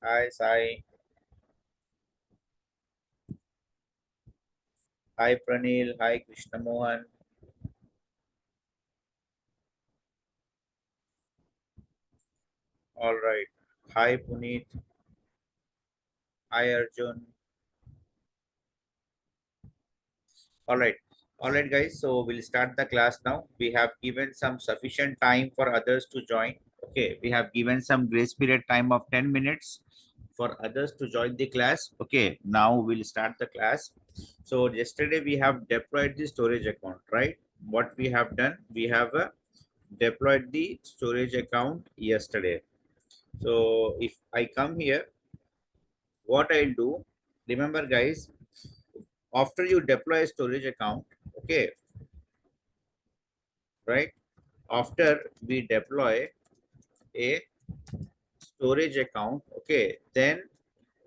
Hi, Sai. Hi, Pranil. Hi, Krishna Mohan. All right. Hi, Puneet. Hi, Arjun. All right. All right, guys. So we'll start the class now. We have given some sufficient time for others to join. Okay. We have given some grace period time of 10 minutes for others to join the class. Okay. Now we'll start the class. So yesterday we have deployed the storage account, right? What we have done, we have deployed the storage account yesterday. So if I come here, what I'll do, remember guys, after you deploy a storage account, okay, right? After we deploy a storage account, okay, then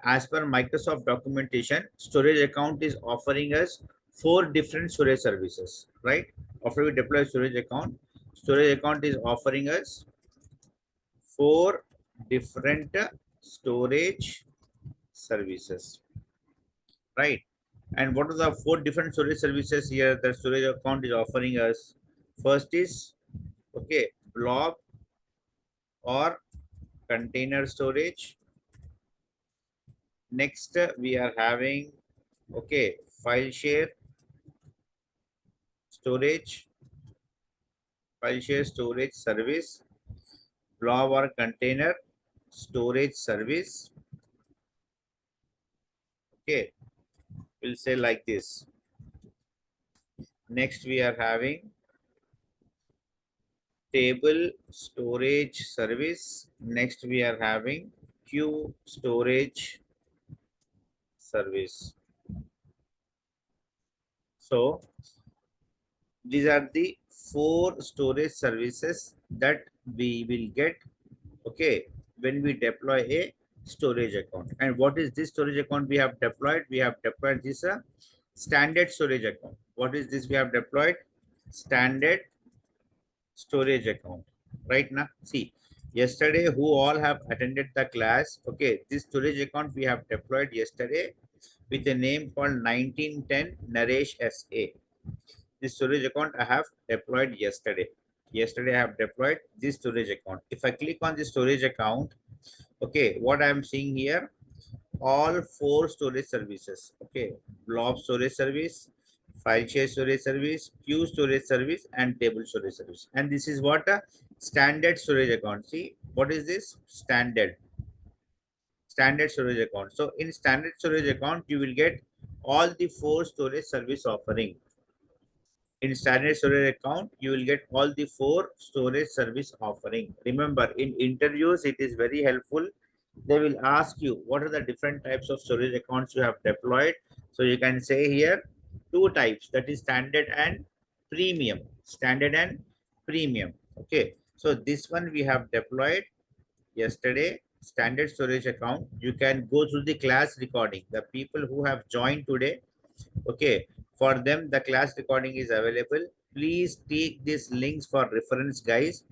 as per Microsoft documentation, storage account is offering us four different storage services, right? After we deploy storage account is offering us four different storage services, right? And what are the four different storage services here that storage account is offering us? First is, okay, blob or container storage. Next, we are having, okay, file share storage, file share storage service, blob or container storage service. Okay, we'll say like this. Next, we are having table storage service. Next, we are having queue storage service. So these are the four storage services that we will get, okay, when we deploy a storage account. And what is this storage account we have deployed? We have deployed this standard storage account. What is this we have deployed? Standard storage account. Right now, see, yesterday who all have attended the class, okay, this storage account we have deployed yesterday with a name called 1910 Naresh SA. This storage account I have deployed yesterday. Yesterday I have deployed this storage account. If I click on the storage account, okay, what I am seeing here, all four storage services, okay, blob storage service, file share storage service, queue storage service, and table storage service. And this is what a standard storage account. See, what is this? Standard storage account. So in standard storage account, you will get all the four storage service offering. In standard storage account, you will get all the four storage service offering. Remember, in interviews, it is very helpful. They will ask you what are the different types of storage accounts you have deployed. So you can say here two types, that is standard and premium. Standard and premium. Okay. So this one we have deployed yesterday, standard storage account. You can go through the class recording. The people who have joined today, okay, for them the class recording is available. Please take these links for reference, guys.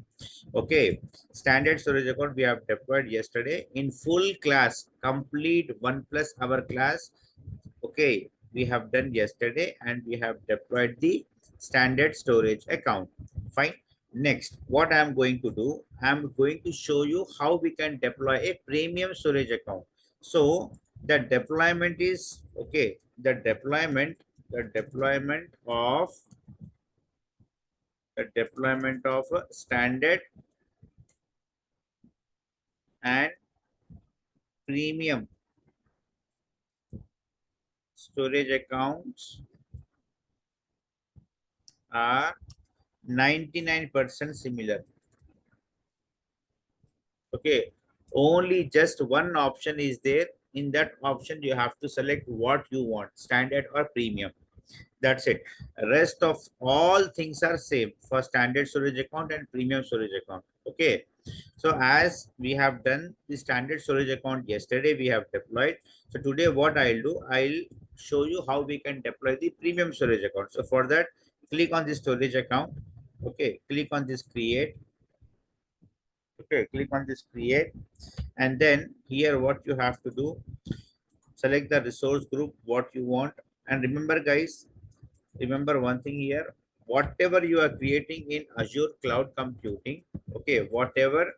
Okay, standard storage account we have deployed yesterday in full class, complete 1+ hour class. Okay, we have done yesterday and we have deployed the standard storage account. Fine. Next, what I am going to do, I am going to show you how we can deploy a premium storage account. So the deployment is, okay, the deployment of standard and premium storage accounts are 99% similar. Okay, only just one option is there. In that option you have to select what you want, standard or premium. That's it. Rest of all things are same for standard storage account and premium storage account. Okay, so as we have done the standard storage account yesterday, we have deployed. So today what I'll do, I'll show you how we can deploy the premium storage account. So for that, click on the storage account. Okay, click on this create. Okay, click on this create, and then here what you have to do, select the resource group what you want. And remember guys, remember one thing here, whatever you are creating in Azure cloud computing, okay, whatever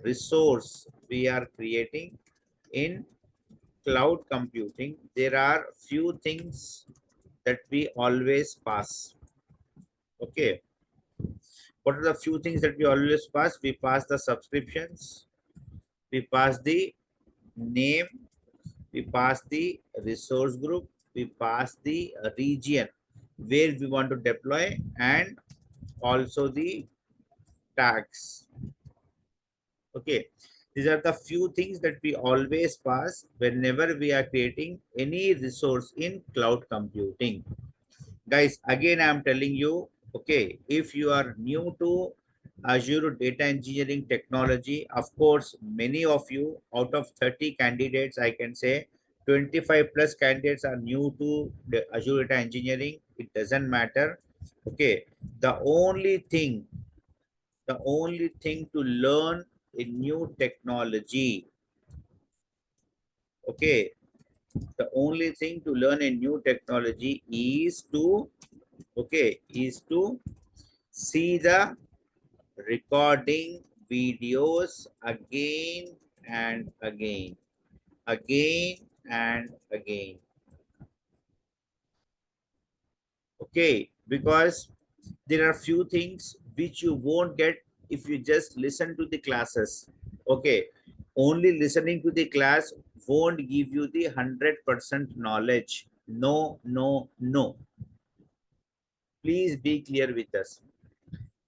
resource we are creating in cloud computing, there are few things that we always pass. Okay, what are the few things that we always pass? We pass the subscriptions, we pass the name, we pass the resource group, we pass the region where we want to deploy, and also the tags. Okay, these are the few things that we always pass whenever we are creating any resource in cloud computing. Guys, again I am telling you, okay, if you are new to Azure data engineering technology, of course many of you, out of 30 candidates, I can say 25 plus candidates are new to the Azure data engineering. It doesn't matter. Okay, the only thing, the only thing to learn a new technology, okay, the only thing to learn a new technology is to, okay, is to see the recording videos again and again, again and again. Okay, because there are few things which you won't get if you just listen to the classes. Okay, only listening to the class won't give you the 100% knowledge. No, no, no. Please be clear with us.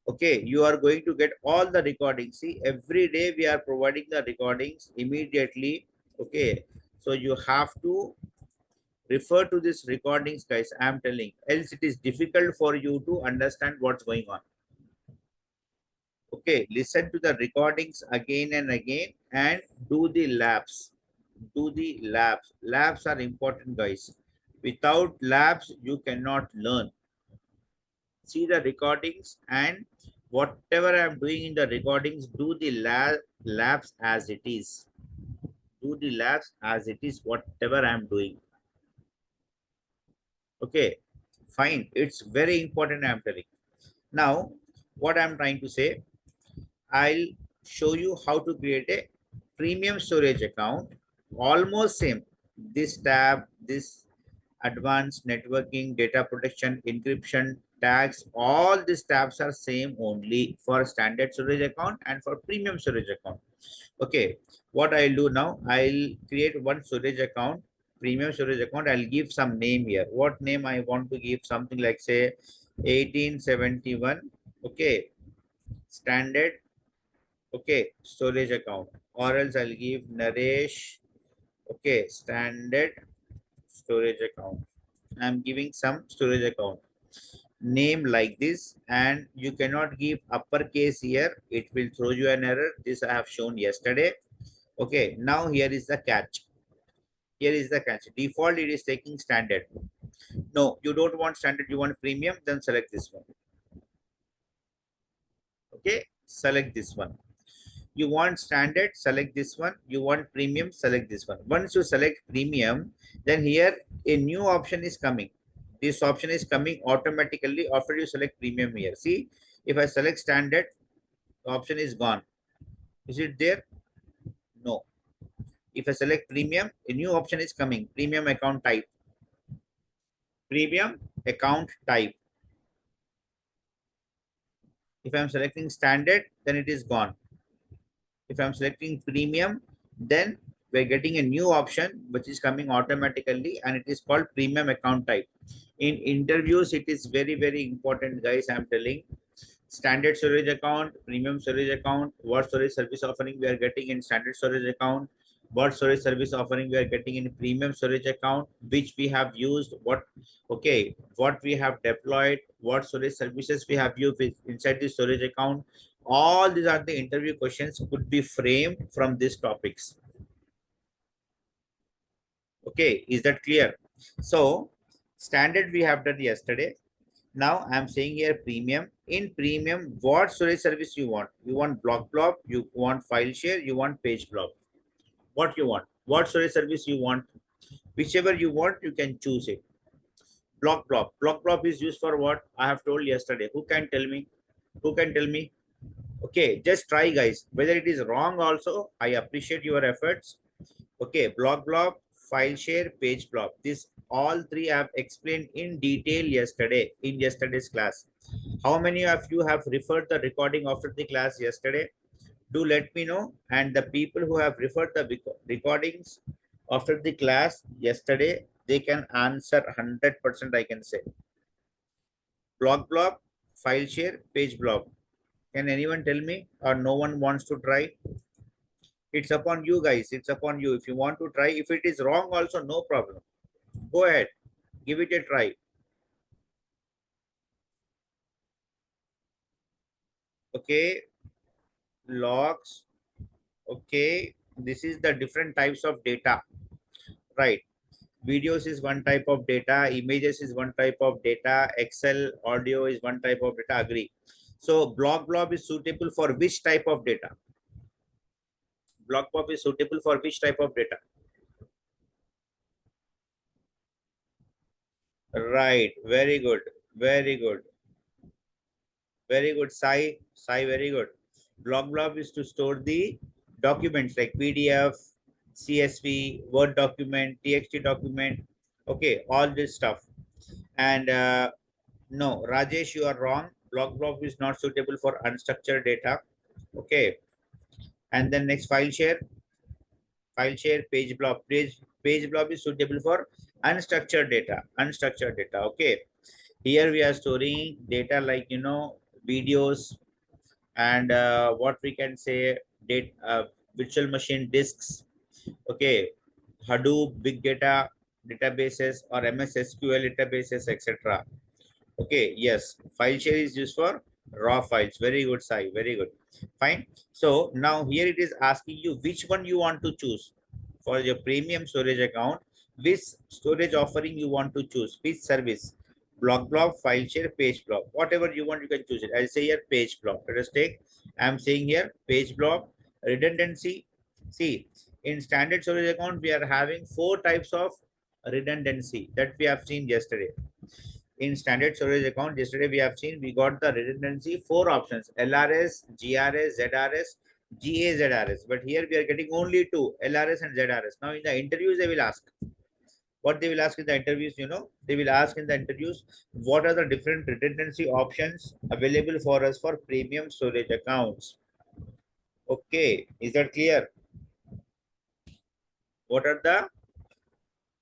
Okay, you are going to get all the recordings. See, every day we are providing the recordings immediately. Okay, so you have to refer to these recordings, guys. I am telling, else it is difficult for you to understand what's going on. Okay, listen to the recordings again and again, and do the labs. Do the labs. Labs are important, guys. Without labs you cannot learn. See the recordings, and whatever I'm doing in the recordings, do the labs as it is. Do the labs as it is, whatever I'm doing. Okay, fine. It's very important, I'm telling. Now, what I'm trying to say, I'll show you how to create a premium storage account. Almost same. This tab, this advanced networking, data protection, encryption, tags, all these tabs are same only for standard storage account and for premium storage account. Okay, what I'll do now, I'll create one storage account, premium storage account. I'll give some name here. What name I want to give? Something like say 1871. Okay, standard, okay, storage account, or else I'll give Naresh, okay, standard storage account. I'm giving some storage account name like this, and you cannot give uppercase here, it will throw you an error. This I have shown yesterday. Okay, now here is the catch. Here is the catch. Default it is taking standard. No, you don't want standard, you want premium, then select this one. Okay, select this one. You want standard, select this one. You want premium, select this one. Once you select premium, then here a new option is coming. This option is coming automatically after you select premium here. See, if I select standard, the option is gone. Is it there? No. If I select premium, a new option is coming. Premium account type. Premium account type. If I'm selecting standard, then it is gone. If I'm selecting premium, then we're getting a new option which is coming automatically, and it is called premium account type. In interviews, it is very, very important, guys. I'm telling, standard storage account, premium storage account, what storage service offering we are getting in standard storage account, what storage service offering we are getting in premium storage account, which we have used, what, okay, what we have deployed, what storage services we have used inside the storage account. All these are the interview questions could be framed from these topics. Okay, is that clear? So standard we have done yesterday. Now I'm saying here premium. In premium, what storage service you want? You want block blob, you want file share, you want page blob. What you want? What storage service you want? Whichever you want, you can choose it. Block blob. Block blob is used for what? I have told yesterday. Who can tell me? Who can tell me? Okay, just try, guys. Whether it is wrong also, I appreciate your efforts. Okay, block blob, file share, page blob. This all three I have explained in detail yesterday in yesterday's class. How many of you have referred the recording after the class yesterday? Do let me know. And the people who have referred the recordings after the class yesterday, they can answer 100%, I can say. Block blob, file share, page blob. Can anyone tell me, or no one wants to try? It's upon you, guys. It's upon you. If you want to try, if it is wrong also, no problem. Go ahead, give it a try. Okay, logs. Okay, this is the different types of data, right? Videos is one type of data, images is one type of data, Excel audio is one type of data. Agree. So block blob is suitable for which type of data? Block blob is suitable for which type of data? Right, very good, very good. Very good, Sai. Sai, very good. Block blob is to store the documents like PDF, CSV, Word document, TXT document. Okay, all this stuff. And no, Rajesh, you are wrong. Block blob is not suitable for unstructured data. Okay. And then next file share, page blob. Page blob is suitable for unstructured data. Unstructured data. Okay. Here we are storing data like videos, and what we can say, data, virtual machine disks. Okay, Hadoop, big data databases, or MS SQL databases, etc. Okay, yes, file share is used for raw files. Very good, Sai, very good. Fine. So now here it is asking you which one you want to choose for your premium storage account. Which storage offering you want to choose, which service? Block blob, file share, page blob. Whatever you want, you can choose it. I'll say here page blob. Let us take, I'm saying here page blob. Redundancy. See, in standard storage account, we are having four types of redundancy that we have seen yesterday. In standard storage account, yesterday we have seen, we got the redundancy, four options: LRS, GRS, ZRS, GAZRS. But here we are getting only two, LRS and ZRS. Now in the interviews, they will ask, what they will ask in the interviews, they will ask in the interviews, what are the different redundancy options available for us for premium storage accounts? Okay, is that clear? What are the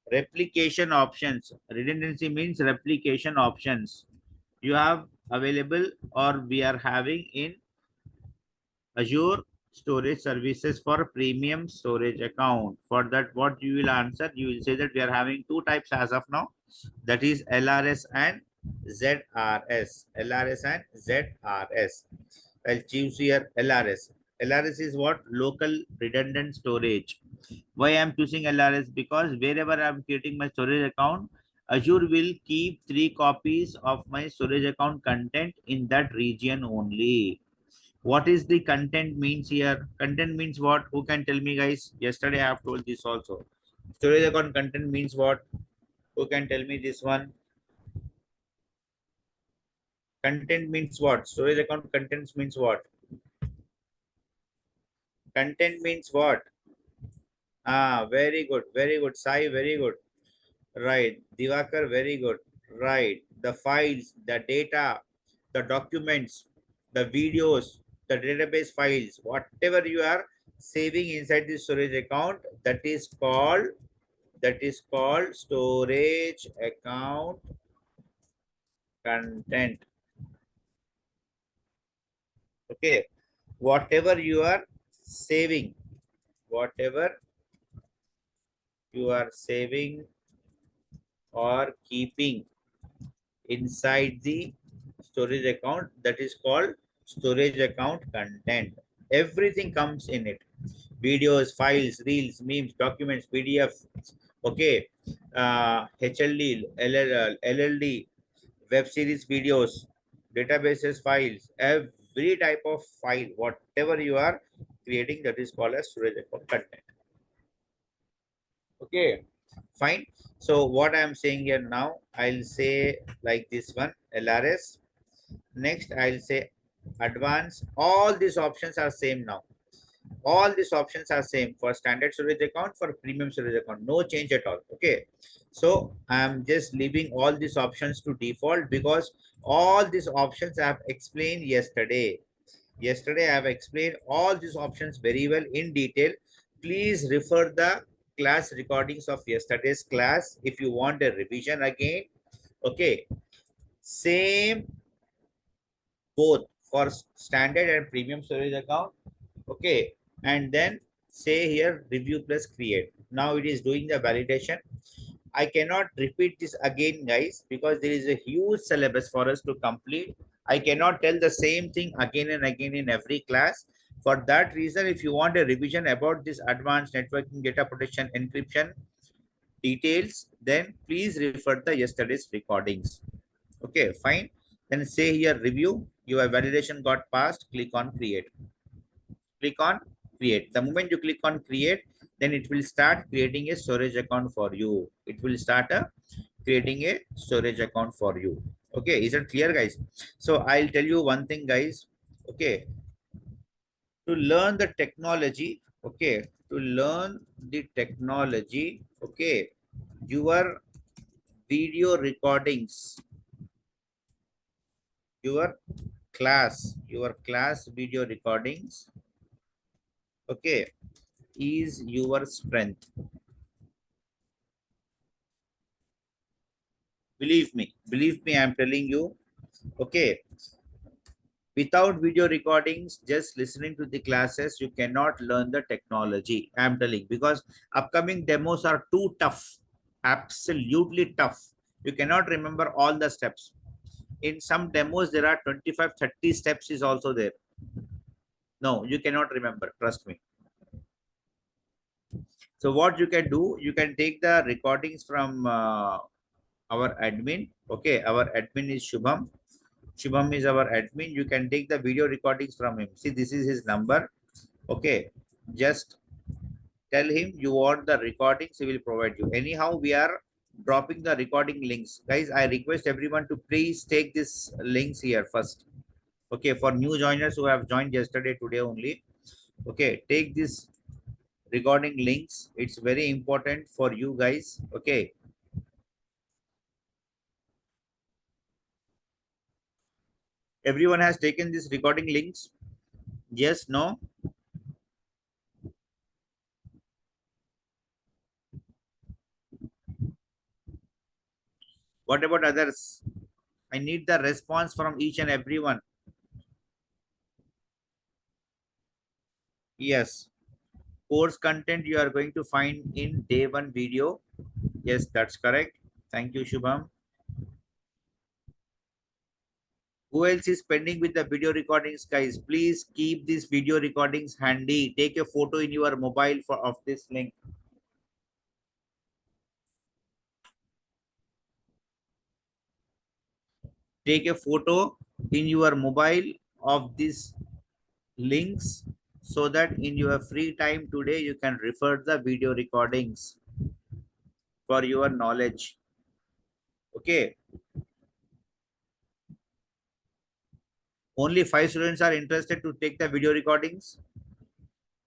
replication options? Redundancy means replication options you have available, or we are having in Azure storage services for premium storage account. For that, what you will answer, you will say that we are having two types as of now, that is LRS and ZRS. LRS and ZRS. I'll choose here LRS. LRS is what? Local redundant storage. Why I'm choosing LRS? Because wherever I'm creating my storage account, Azure will keep 3 copies of my storage account content in that region only. What is the content means here? Content means what? Who can tell me, guys? Yesterday I have told this also. Storage account content means what? Who can tell me this one? Content means what? Storage account contents means what? Content means what? Ah, very good, very good. Sai, very good. Right. Divakar, very good. Right. The files, the data, the documents, the videos, the database files, whatever you are saving inside the storage account, that is called storage account content. Okay. Whatever you are saving, whatever you are saving or keeping inside the storage account, that is called storage account content. Everything comes in it: videos, files, reels, memes, documents, PDF. Okay, HLD, LLD, web series videos, databases files, every type of file, whatever you are creating, that is called as storage account content. Okay, fine. So what I am saying here now, I'll say like this one, LRS. Next, I'll say advanced. All these options are same now. All these options are same for standard storage account, for premium storage account, no change at all. Okay, so I'm just leaving all these options to default because all these options I have explained yesterday. I have explained all these options very well in detail. Please refer the class recordings of yesterday's class if you want a revision again. Okay, same both for standard and premium storage account. Okay, and then say here review plus create. Now it is doing the validation. I cannot repeat this again, guys, because there is a huge syllabus for us to complete. I cannot tell the same thing again and again in every class. For that reason, if you want a revision about this advanced networking, data protection, encryption details, then please refer the yesterday's recordings. Okay, fine. Then say here review. Your validation got passed. Click on create. Click on create. The moment you click on create, then it will start creating a storage account for you. It will start creating a storage account for you. Okay, is it clear, guys? So I'll tell you one thing, guys. Okay, to learn the technology, okay, to learn the technology, okay, your video recordings, your your class video recordings, okay, is your strength. Believe me, I'm telling you. Okay, without video recordings, just listening to the classes, you cannot learn the technology. I'm telling, because upcoming demos are too tough, absolutely tough. You cannot remember all the steps. In some demos there are 25-30 steps is also there. No, you cannot remember, trust me. So what you can do, you can take the recordings from our admin. Okay, our admin is Shubham. Shubham is our admin. You can take the video recordings from him. See, this is his number. Okay, just tell him you want the recordings, he will provide you. Anyhow, we are dropping the recording links. Guys, I request everyone to please take this links here first. Okay, for new joiners who have joined yesterday, today only. Okay, take this recording links. It's very important for you guys. Okay, everyone has taken this recording links. Yes, no? What about others? I need the response from each and everyone. Yes, course content you are going to find in day one video. Yes, that's correct. Thank you, Shubham. Who else is pending with the video recordings, guys? Please keep these video recordings handy. Take a photo in your mobile of this link. Take a photo in your mobile of these links so that in your free time today you can refer the video recordings for your knowledge. Okay. Only 5 students are interested to take the video recordings.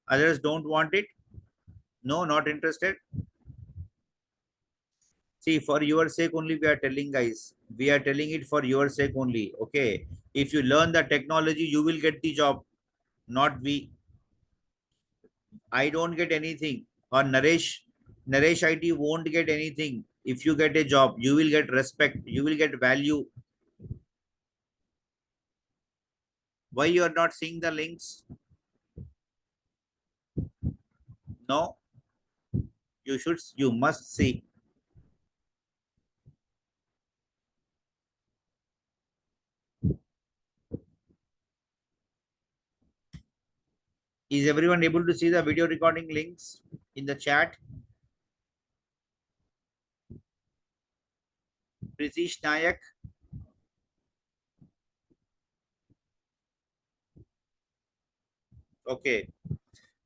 Others don't want it. No, not interested. See, for your sake only we are telling, guys. We are telling it for your sake only. Okay. If you learn the technology, you will get the job. Not we. I don't get anything. Or Naresh IT won't get anything. If you get a job, you will get respect. You will get value. Why you are not seeing the links? No, you should. You must see. Is everyone able to see the video recording links in the chat? Pritish Nayak. Okay,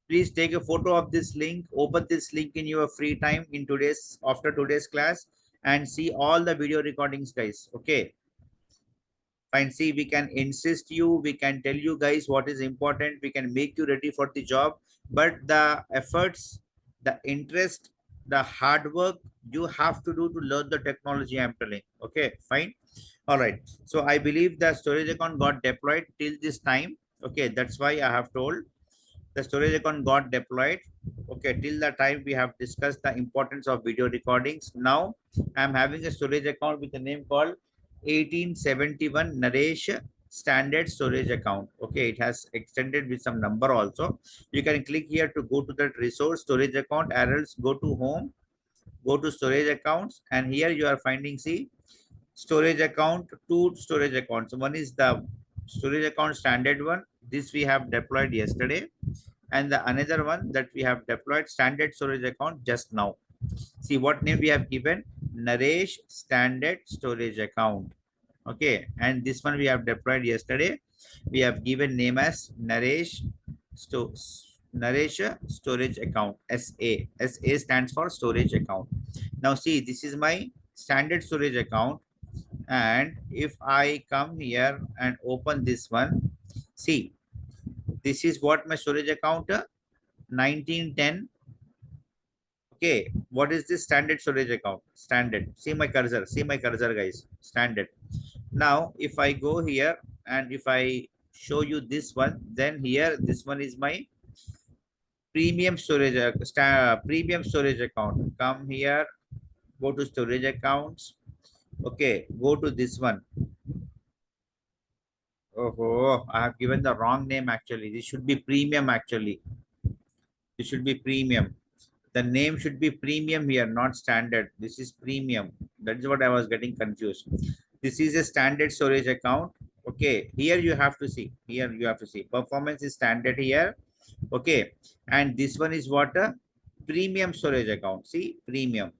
please take a photo of this link, open this link in your free time in today's after today's class, and see all the video recordings, guys. Okay, fine. See, we can insist you, we can tell you guys what is important, we can make you ready for the job, but the efforts, the interest, the hard work you have to do to learn the technology, I'm telling. Okay, fine. All right. So I believe the storage account got deployed till this time. Okay, that's why I have told the storage account got deployed. Okay, till the time we have discussed the importance of video recordings. Now I'm having a storage account with a name called 1871 Naresh standard storage account. Okay, it has extended with some number also. You can click here to go to that resource storage account, or else go to home, go to storage accounts, and here you are finding, see, storage account, two storage accounts. One is the storage account standard one. This we have deployed yesterday, and the another one that we have deployed standard storage account just now. See what name we have given: Naresh standard storage account. Okay, and this one we have deployed yesterday. We have given name as Sto Naresh storage account. SA stands for storage account. Now see, this is my standard storage account, and if I come here and open this one, see, this is what my storage account 1910. Okay, what is this standard storage account? Standard. See my cursor, guys. Standard. Now, if I go here and if I show you this one, then here this one is my premium storage premium storage account. Come here, go to storage accounts. Okay, go to this one. Oh, I have given the wrong name actually. This should be premium actually. This should be premium. The name should be premium here, not standard. This is premium. That's what I was getting confused. This is a standard storage account. Okay, here you have to see. Here you have to see. Performance is standard here. Okay, and this one is what a premium storage account. See, premium.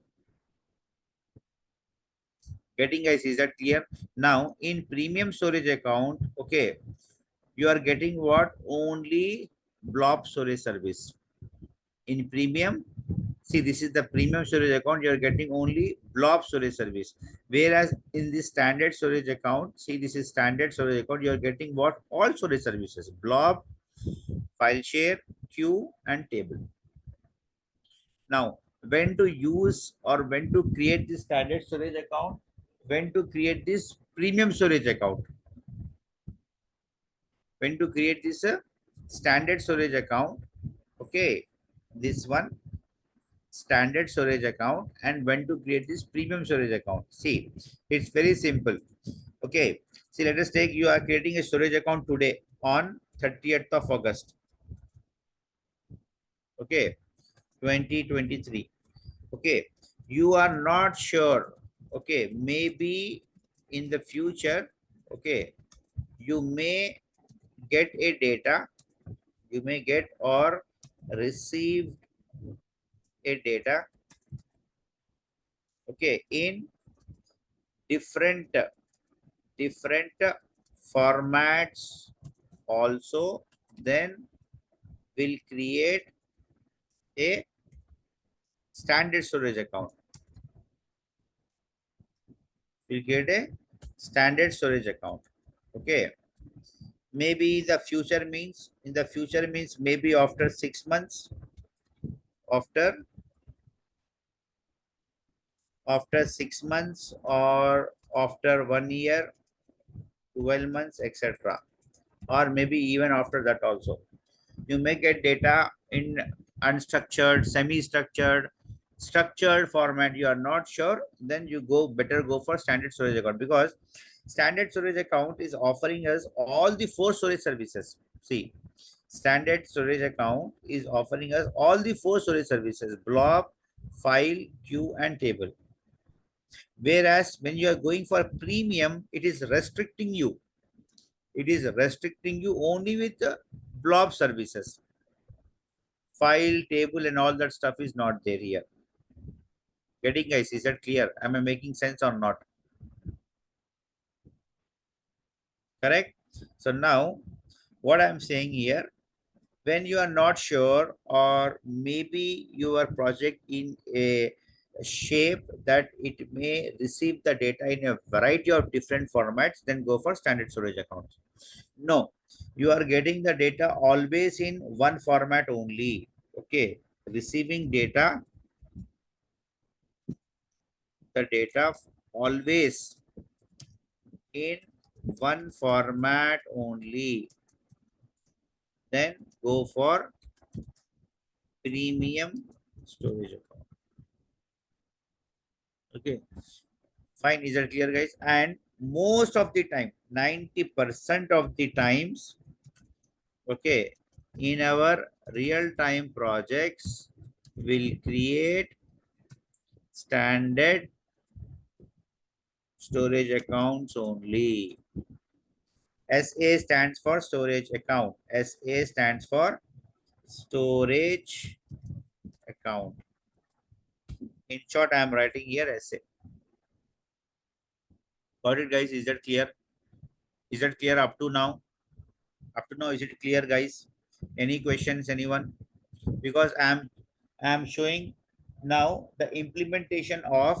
Getting, guys, is that clear? Now in premium storage account, okay, you are getting what? Only blob storage service. In premium, see, this is the premium storage account, you are getting only blob storage service. Whereas in the standard storage account, see, this is standard storage account, you are getting what? All storage services: blob, file share, queue, and table. Now, when to use or when to create this standard storage account, when to create this premium storage account, when to create this standard storage account. Okay, this one standard storage account, and when to create this premium storage account. See, it's very simple. Okay, see, let us take, you are creating a storage account today on 30th of August. Okay, 2023. Okay, you are not sure. Okay, maybe in the future, okay, you may get a data, you may get or receive a data, okay, in different formats also. Then we'll create a standard storage account. We'll get a standard storage account. Okay, maybe the future means, in the future means maybe after 6 months, after 6 months, or after 1 year, 12 months, etc., or maybe even after that also. You may get data in unstructured, semi-structured, structured format. You are not sure, then you better go for standard storage account, because standard storage account is offering us all the four storage services. See, standard storage account is offering us all the four storage services: blob, file, queue, and table. Whereas when you are going for premium, it is restricting you. It is restricting you only with the blob services. File, table, and all that stuff is not there here. Getting, guys, is that clear? Am I making sense or not? Correct? So now what I'm saying here, when you are not sure, or maybe your project in a shape that it may receive the data in a variety of different formats, then go for standard storage accounts. No, you are getting the data always in one format only. Okay, receiving the data always in one format only, then go for premium storage account. Okay, fine. Is that clear, guys? And most of the time, 90% of the times, okay, in our real time projects, will create standard storage accounts only. SA stands for storage account. SA stands for storage account. In short, I am writing here SA. Got it, guys? Is that clear? Is that clear up to now? Up to now, is it clear, guys? Any questions, anyone? Because I'm showing now the implementation of,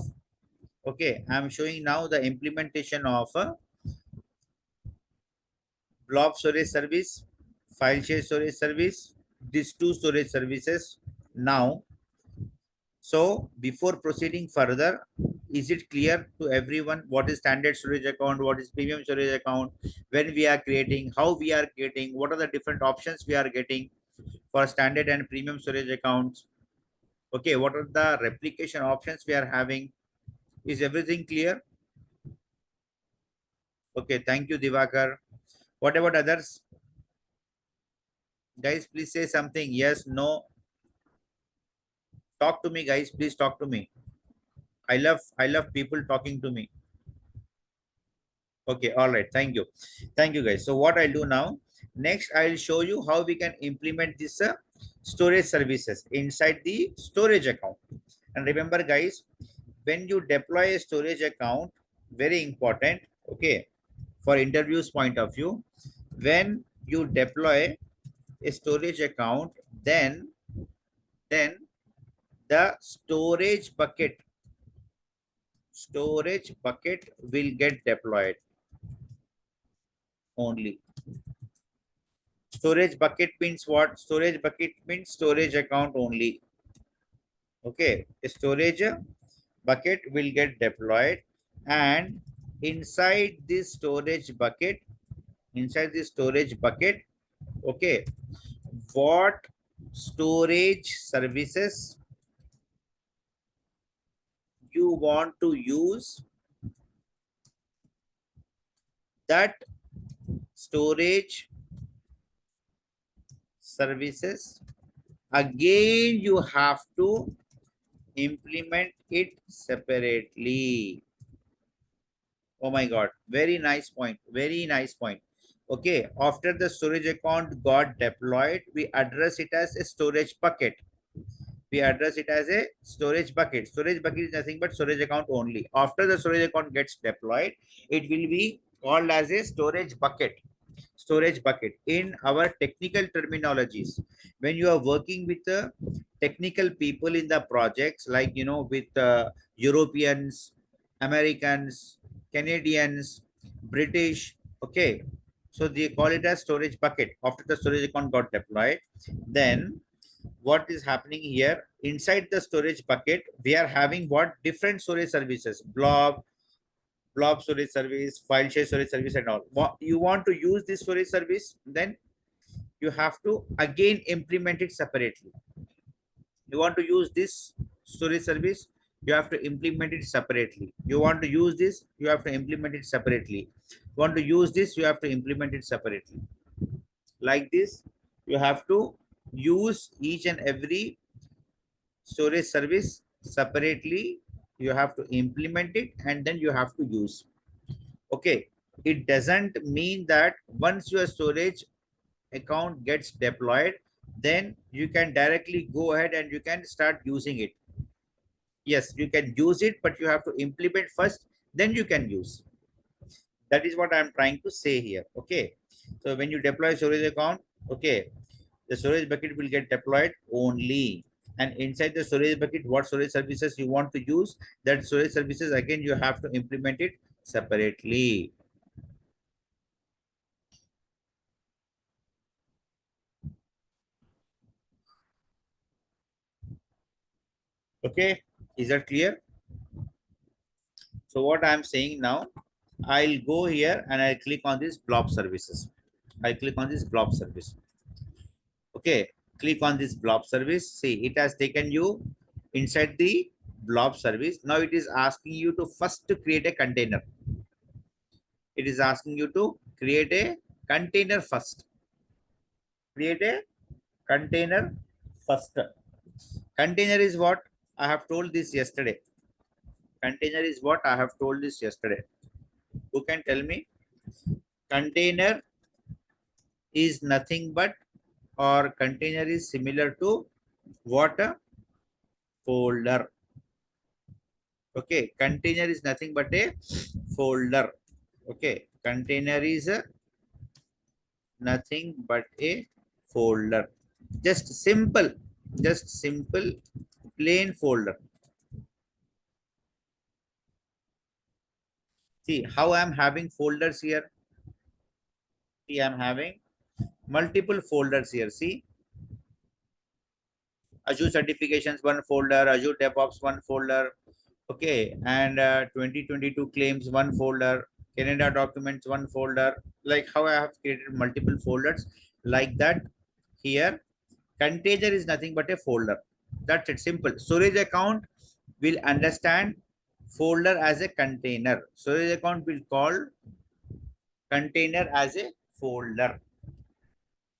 okay, I'm showing now the implementation of a blob storage service, file share storage service, these two storage services now. So before proceeding further, is it clear to everyone what is standard storage account, what is premium storage account, when we are creating, how we are creating, what are the different options we are getting for standard and premium storage accounts? Okay, what are the replication options we are having? Is everything clear? Okay, thank you, Divakar. What about others? Guys, please say something. Yes, no. Talk to me, guys. Please talk to me. I love people talking to me. Okay, all right. Thank you. Thank you, guys. So what I'll do now, next I'll show you how we can implement this storage services inside the storage account. And remember, guys, when you deploy a storage account, very important, okay, for interviews point of view, when you deploy a storage account, then the storage bucket will get deployed only. Storage bucket means what? Storage bucket means storage account only. Okay, a storage bucket will get deployed, and inside this storage bucket, okay, what storage services you want to use, that storage services, again you have to implement it separately. Oh my god, very nice point, very nice point. Okay, after the storage account got deployed, we address it as a storage bucket. Storage bucket is nothing but storage account only. After the storage account gets deployed, it will be called as a storage bucket in our technical terminologies. When you are working with technical people in the projects, like with Europeans, Americans, Canadians, British, okay, so they call it as storage bucket. After the storage account got deployed, then what is happening here, inside the storage bucket we are having what different storage services, blob storage service, file share storage service, and all. What you want to use this storage service, then you have to again implement it separately. You want to use this storage service, you have to implement it separately. You want to use this, you have to implement it separately. You want to use this, you have to implement it separately. Like this, you have to use each and every storage service separately. You have to implement it and then you have to use. Okay, it doesn't mean that once your storage account gets deployed, then you can directly go ahead and you can start using it. Yes, you can use it, but you have to implement first, then you can use. That is what I'm trying to say here. Okay, so when you deploy storage account, okay, The storage bucket will get deployed only. And inside the storage bucket, what storage services you want to use, that storage services again you have to implement it separately. Okay, is that clear? So what I'm saying now, I'll go here and I'll click on this blob services. I'll click on this blob service. Okay, click on this blob service. See, it has taken you inside the blob service. Now it is asking you to first to create a container. It is asking you to create a container first. Create a container first. Container is what I have told this yesterday. Container is what I have told this yesterday. Who can tell me? Container is nothing but, or container is similar to what? A folder. Okay, container is nothing but a folder. Okay, container is nothing but a folder. Just simple, plain folder. See how I'm having folders here. See, I'm having multiple folders here. See, Azure certifications one folder, Azure DevOps one folder, okay, and 2022 claims one folder, Canada documents one folder. Like how I have created multiple folders, like that here. Container is nothing but a folder. That's it, simple. Storage account will understand folder as a container. Storage account will call container as a folder.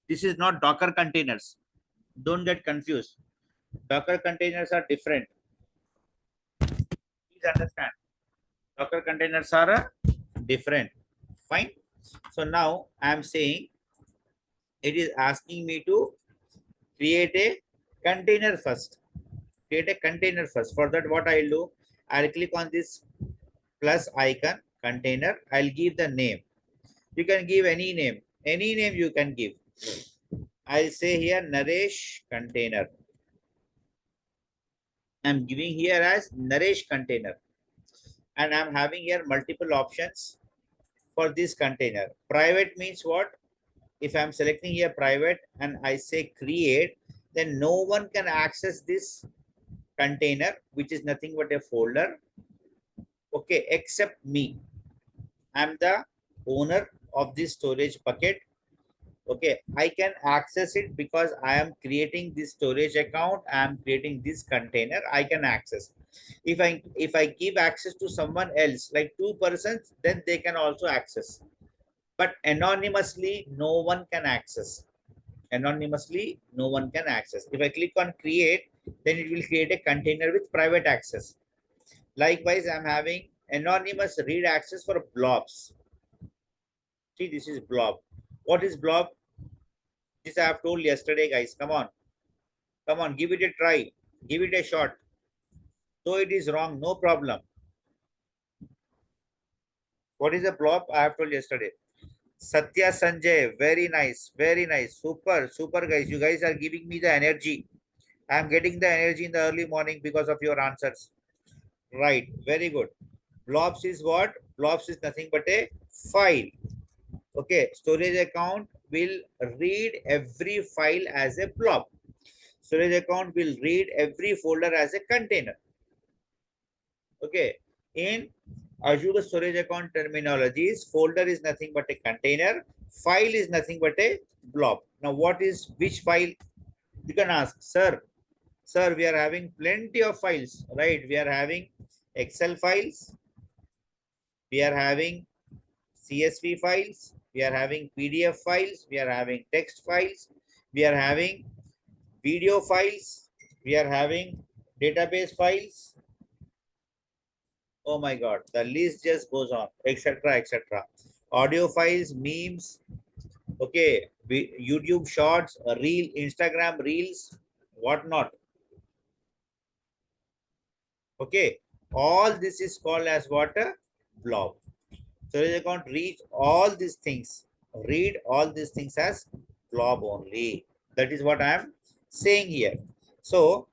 This is not Docker containers. Don't get confused. Docker containers are different. Please understand. Docker containers are different. Fine. So now I am saying it is asking me to create a container first. Create a container first. For that, what I'll do, I'll click on this plus icon container. I'll give the name. You can give any name. Any name you can give. I'll say here Naresh container. I'm giving here as Naresh container. And I'm having here multiple options for this container. Private means what? If I'm selecting here private and I say create, then no one can access this container, which is nothing but a folder. Okay, except me. I'm the owner of this storage bucket. Okay, I can access it because I am creating this storage account. I am creating this container. I can access. If I give access to someone else, like two persons, then they can also access. But anonymously, no one can access. Anonymously, no one can access. If I click on create, then it will create a container with private access. Likewise, I'm having anonymous read access for blobs. See, this is blob. What is blob? This I have told yesterday, guys. Come on. Come on, give it a try. Give it a shot. So it is wrong, no problem. What is a blob? I have told yesterday. Satya Sanjay, very nice, very nice. Super, super guys. You guys are giving me the energy. I am getting the energy in the early morning because of your answers. Right, very good. Blobs is what? Blobs is nothing but a file. Okay, storage account will read every file as a blob. Storage account will read every folder as a container. Okay, in Azure storage account terminologies, folder is nothing but a container, file is nothing but a blob. Now, what is which file? You can ask, sir, we are having plenty of files, right? We are having Excel files, we are having CSV files, we are having PDF files, we are having text files, we are having video files, we are having database files. Oh my God, the list just goes on, etc., etc. Audio files, memes, okay, YouTube shorts, reel, Instagram reels, whatnot. Okay, all this is called as what? A blob. So you can't read all these things. Read all these things as blob only. That is what I am saying here. So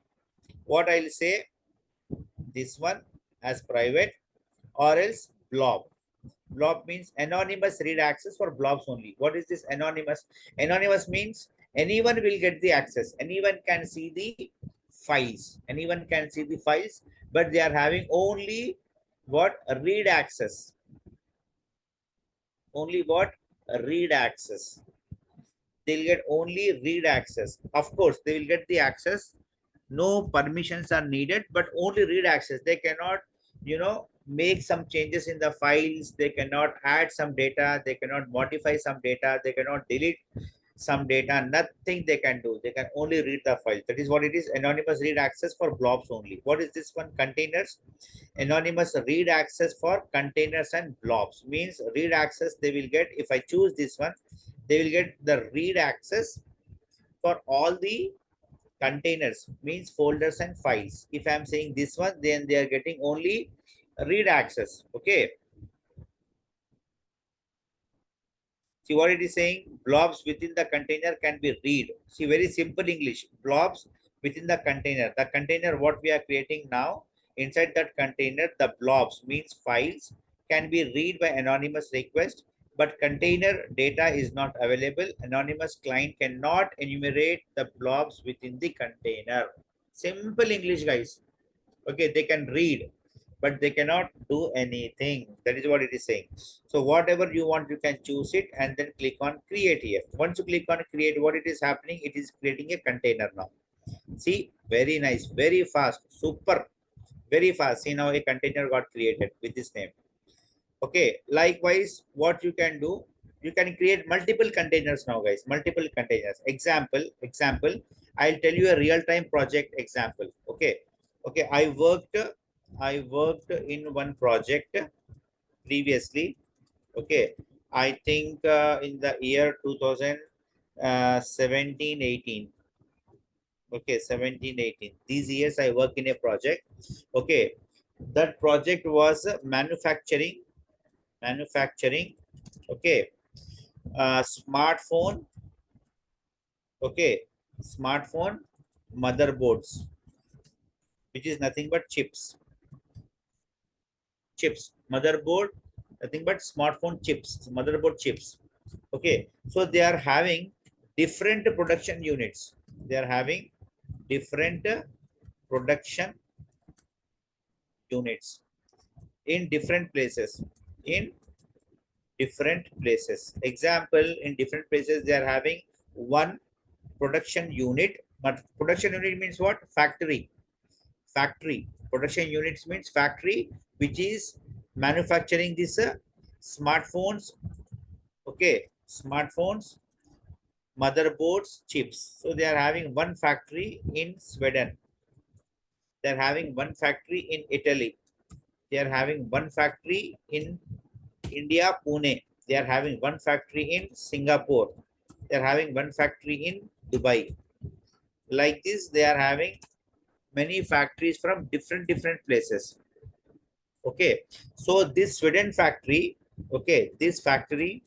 what I'll say, this one as private, or else blob. Blob means anonymous read access for blobs only. What is this anonymous? Anonymous means anyone will get the access. Anyone can see the files. Anyone can see the files, but they are having only what? Read access. Only what? Read access. They'll get only read access. Of course, they will get the access. No permissions are needed, but only read access. They cannot, make some changes in the files. They cannot add some data. They cannot modify some data. They cannot delete some data. Nothing they can do. They can only read the file. That is what it is. Anonymous read access for blobs only. What is this one? Containers. Anonymous read access for containers and blobs means read access they will get. If I choose this one, they will get the read access for all the containers, means folders and files. If I'm saying this one, then they are getting only read access. Okay. See what it is saying? Blobs within the container can be read. See, very simple English. Blobs within the container. The container what we are creating now, inside that container, the blobs means files can be read by anonymous request, but container data is not available. Anonymous client cannot enumerate the blobs within the container. Simple English, guys. Okay, they can read, but they cannot do anything. That is what it is saying. So whatever you want, you can choose it and then click on create here. Once you click on create, what it is happening, it is creating a container now. See, very nice, very fast, super, very fast. See, now a container got created with this name. Okay, likewise, what you can do, you can create multiple containers now, guys. Multiple containers. Example, I'll tell you a real-time project example. Okay, I worked in one project previously. Okay, I think in the year 2017, 18. Okay, 17, 18. These years I work in a project. Okay, that project was manufacturing. Okay, smartphone. Okay, smartphone motherboards, which is nothing but chips, motherboard, nothing but smartphone chips, motherboard chips. Okay, so they are having different production units. They are having different production units in different places. In different places. Example, in different places they are having one production unit. But production unit means what? Factory. Production units means factory, which is manufacturing this smartphones. Okay, smartphones motherboards chips. So they are having one factory in Sweden. They are having one factory in Italy. They are having one factory in India, Pune. They are having one factory in Singapore. They are having one factory in Dubai. Like this, they are having many factories from different places. Okay, so this Sweden factory, okay, this factory,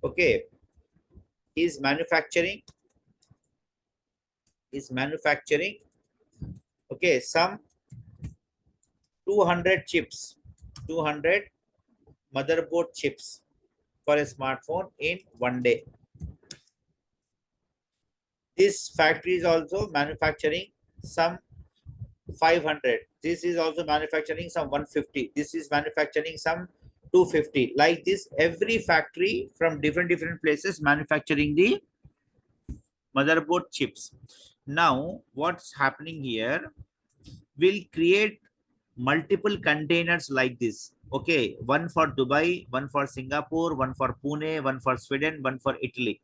okay, is manufacturing, okay, some 200 chips, 200 motherboard chips for a smartphone in one day. This factory is also manufacturing some 500. This is also manufacturing some 150. This is manufacturing some 250. Like this, every factory from different places manufacturing the motherboard chips. Now, what's happening here? We'll create multiple containers like this. Okay, one for Dubai, one for Singapore, one for Pune, one for Sweden, one for Italy.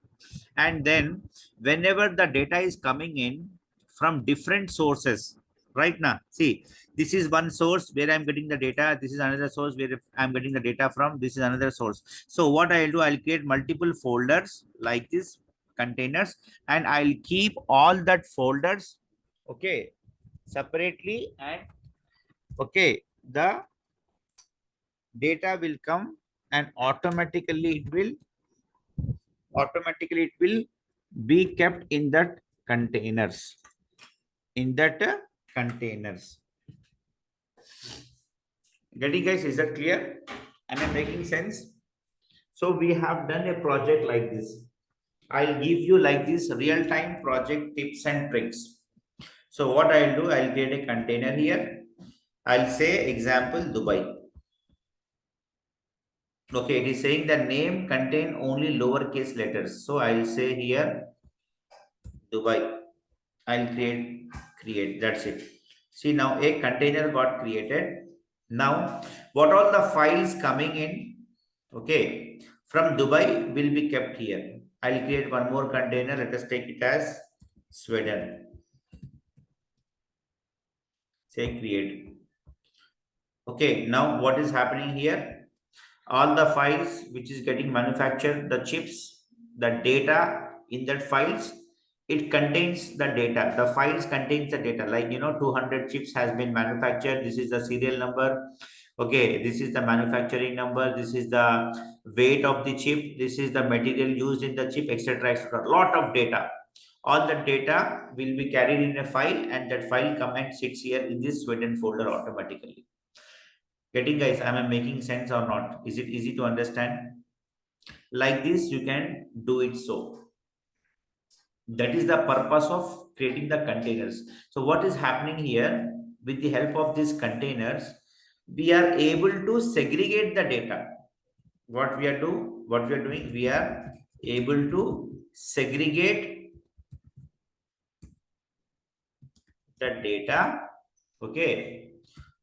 And then whenever the data is coming in from different sources, right now, see, this is one source where I'm getting the data. This is another source where I'm getting the data from. This is another source. So what I'll do, I'll create multiple folders like this, containers, and I'll keep all that folders, okay, separately. And okay, the data will come and automatically it will be kept in that containers. In that containers. Getting guys, is that clear? Am I making sense? So we have done a project like this. I'll give you like this real-time project tips and tricks. So what I'll do, I'll create a container here. I'll say example Dubai. Okay, it is saying the name contain only lowercase letters. So I'll say here Dubai. I'll create. That's it. See now a container got created. Now what all the files coming in? Okay, from Dubai will be kept here. I'll create one more container. Let us take it as Sweden. Say create. Okay, now what is happening here? All the files which is getting manufactured, the chips, the data in that files, it contains the data. The files contains the data. Like 200 chips has been manufactured. This is the serial number. Okay, this is the manufacturing number. This is the weight of the chip. This is the material used in the chip, etc., etc. Lot of data. All the data will be carried in a file, and that file come and sits here in this Sweden folder automatically. Getting guys, am I making sense or not? Is it easy to understand? Like this, you can do it so. That is the purpose of creating the containers. So what is happening here with the help of these containers, we are able to segregate the data. What we are doing, we are able to segregate the data, okay,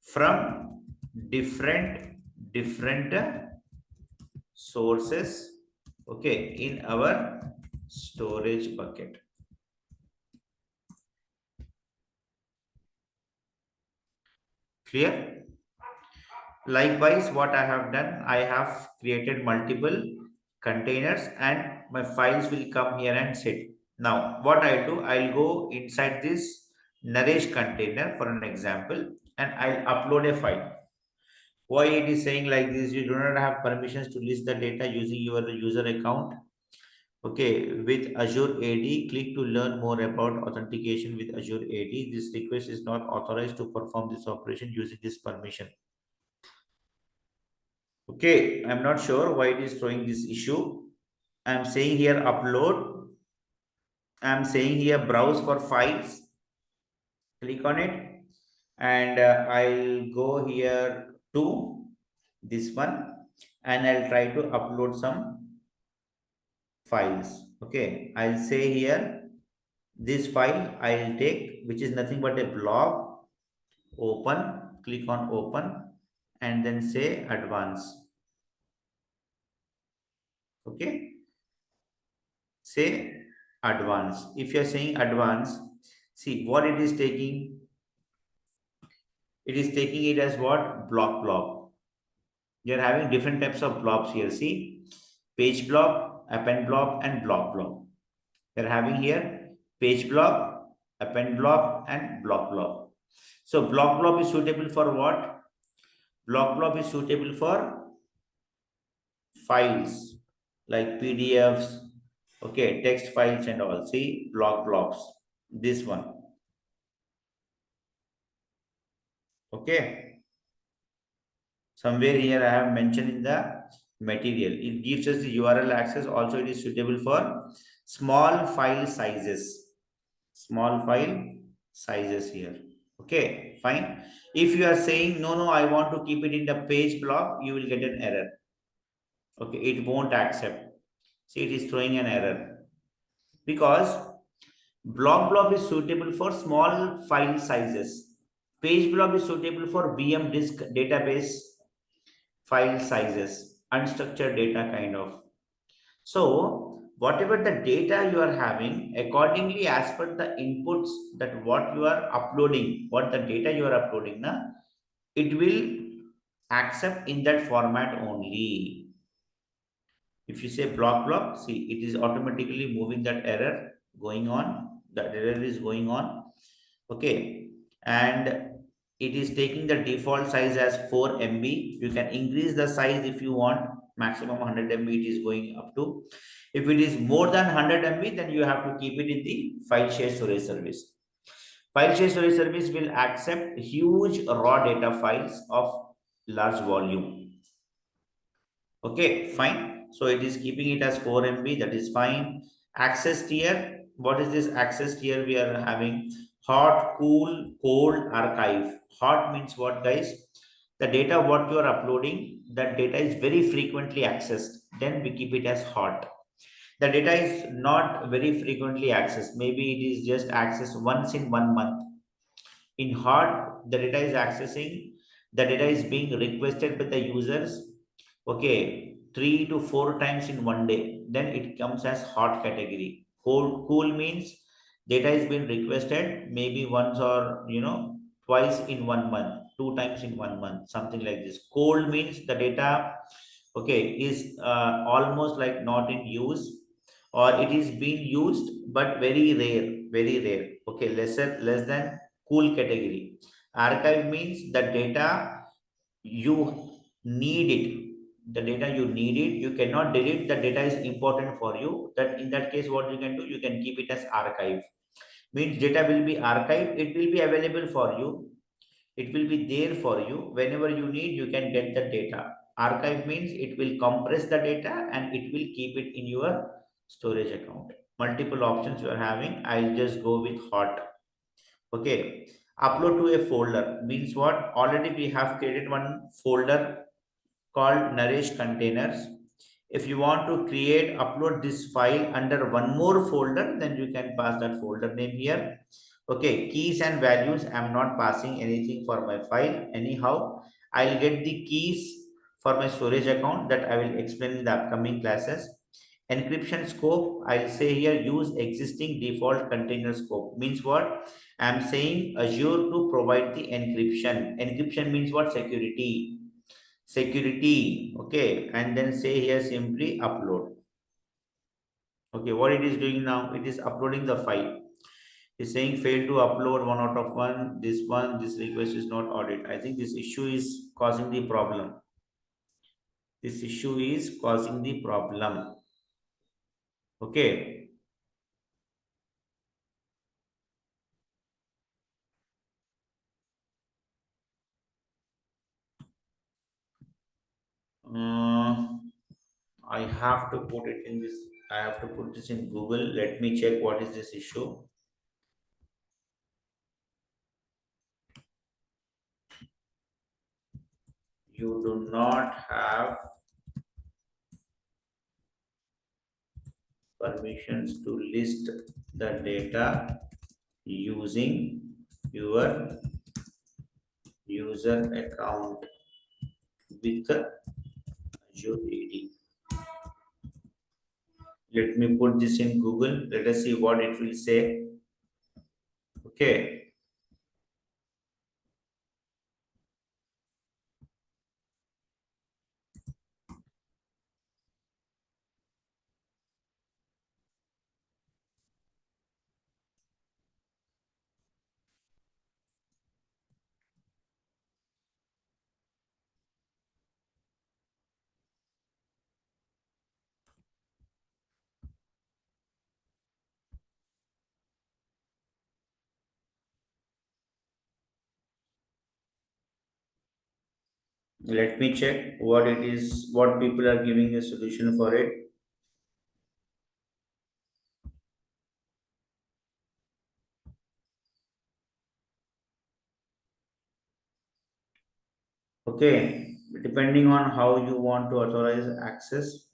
from different sources, okay, in our storage bucket. Clear? Likewise, what I have done, I have created multiple containers and my files will come here and sit. Now, what I do, I'll go inside this Naresh container for an example and I'll upload a file. Why it is saying like this? You do not have permissions to list the data using your user account. Okay, with Azure AD, click to learn more about authentication with Azure AD. This request is not authorized to perform this operation using this permission. Okay, I'm not sure why it is throwing this issue. I'm saying here upload. I'm saying here browse for files. Click on it and I'll go here to this one and I'll try to upload some files. Okay, I'll say here this file I'll take, which is nothing but a blog. Open, click on open and then say advance. Okay, say advance. If you're saying advance, see what it is taking. It is taking it as what? Blob. You're having different types of blobs here. See, page blob, append blob, and blob. You're having here page blob, append blob, and blob. So blob is suitable for what? Blob is suitable for files like PDFs, okay, text files and all. See, blobs. This one. Okay. Somewhere here I have mentioned in the material. It gives us the URL access. Also, it is suitable for small file sizes. Small file sizes here. Okay, fine. If you are saying, no, I want to keep it in the page blob, you will get an error. Okay, it won't accept. See, it is throwing an error. Because blob is suitable for small file sizes. Page blob is suitable for VM disk database file sizes, unstructured data kind of. So whatever the data you are having, accordingly as per the inputs that what you are uploading, what the data you are uploading, it will accept in that format only. If you say blob, see, it is automatically moving that error going on. That error is going on. Okay. And it is taking the default size as 4 MB. You can increase the size if you want. maximum 100 MB it is going up to. If it is more than 100 MB, then you have to keep it in the file share storage service. File share storage service will accept huge raw data files of large volume. Okay, fine. So it is keeping it as 4 MB, that is fine. Access tier, what is this access tier we are having? Hot, cool, cold, archive. Hot means what, guys? The data what you are uploading, that data is very frequently accessed. Then we keep it as hot. The data is not very frequently accessed. Maybe it is just accessed once in 1 month. In hot, the data is accessing, the data is being requested by the users, okay, 3 to 4 times in 1 day. Then it comes as hot category. Cool means data is being requested maybe once or twice in 1 month, 2 times in 1 month, something like this. Cold means the data, okay, is almost like not in use, or it is being used but very rare, okay, less than cool category. Archive means the data you need it, the data you need it, you cannot delete, the data is important for you, that in that case what you can do, you can keep it as archive. Means data will be archived, it will be available for you, it will be there for you. Whenever you need, you can get the data. Archive means it will compress the data and it will keep it in your storage account. Multiple options you are having. I'll just go with hot. Okay. Upload to a folder means what? Already we have created one folder called Nourish containers. If you want to create, upload this file under one more folder, then you can pass that folder name here. Okay, keys and values, I'm not passing anything for my file. Anyhow, I'll get the keys for my storage account that I will explain in the upcoming classes. Encryption scope, I'll say here use existing default container scope. Means what? I'm saying Azure to provide the encryption. Encryption means what? Security, okay, and then say here simply upload. Okay, what it is doing now, it is uploading the file. It's saying fail to upload 1 out of 1. This request is not audit. I think this issue is causing the problem. This issue is causing the problem. Okay. I have to put it in this. I have to put this in Google. Let me check what is this issue. You do not have permissions to list the data using your user account with Azure AD. Let me put this in Google. Let us see what it will say. Okay. Let me check what it is, what people are giving a solution for it. Okay. Depending on how you want to authorize access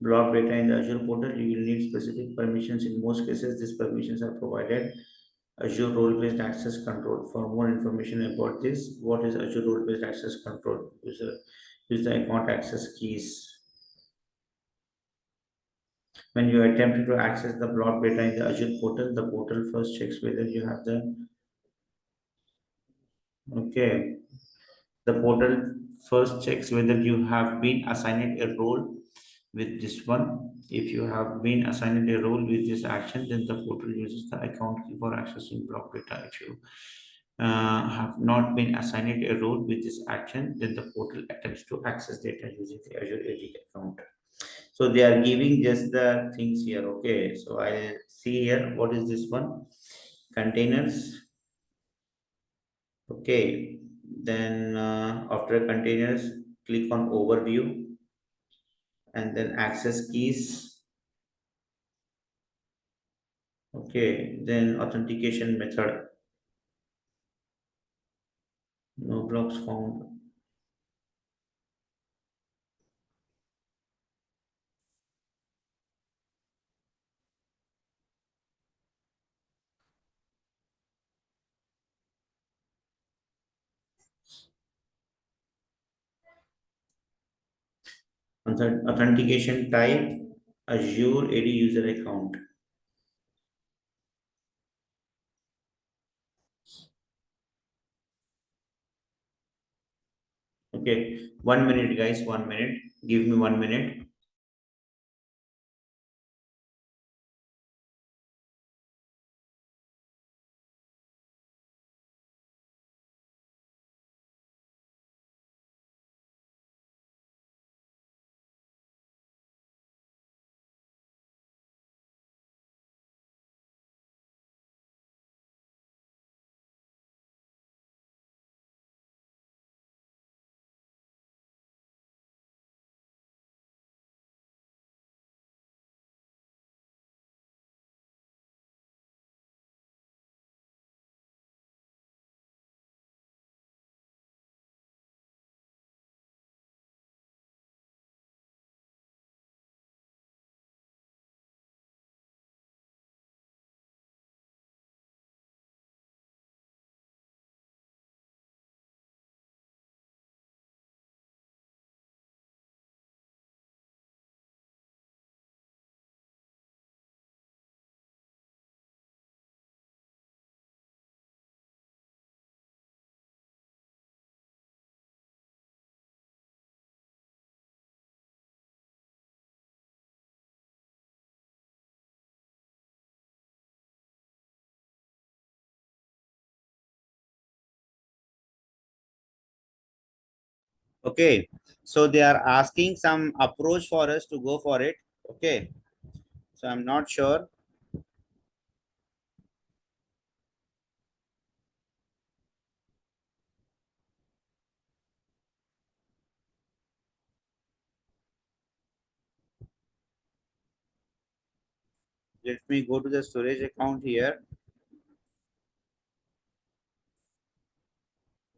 block data in the Azure portal, you will need specific permissions. In most cases, these permissions are provided. Azure role-based access control. For more information about this, what is Azure role-based access control? Use the account access keys. When you attempt to access the block data in the Azure portal, the portal first checks whether you have the, okay, the portal first checks whether you have been assigned a role with this one. If you have been assigned a role with this action, then the portal uses the account key for accessing block data. If you have not been assigned a role with this action, then the portal attempts to access data using the Azure AD account. So they are giving just the things here. Okay, so I'll see here what is this one, containers. Okay, then after containers, click on overview and then access keys. Okay, then authentication method, no blocks found. Authentication type, Azure AD user account. Okay, 1 minute, guys. 1 minute. Give me 1 minute. Okay, so they are asking some approach for us to go for it. Okay, so I'm not sure. Let me go to the storage account here,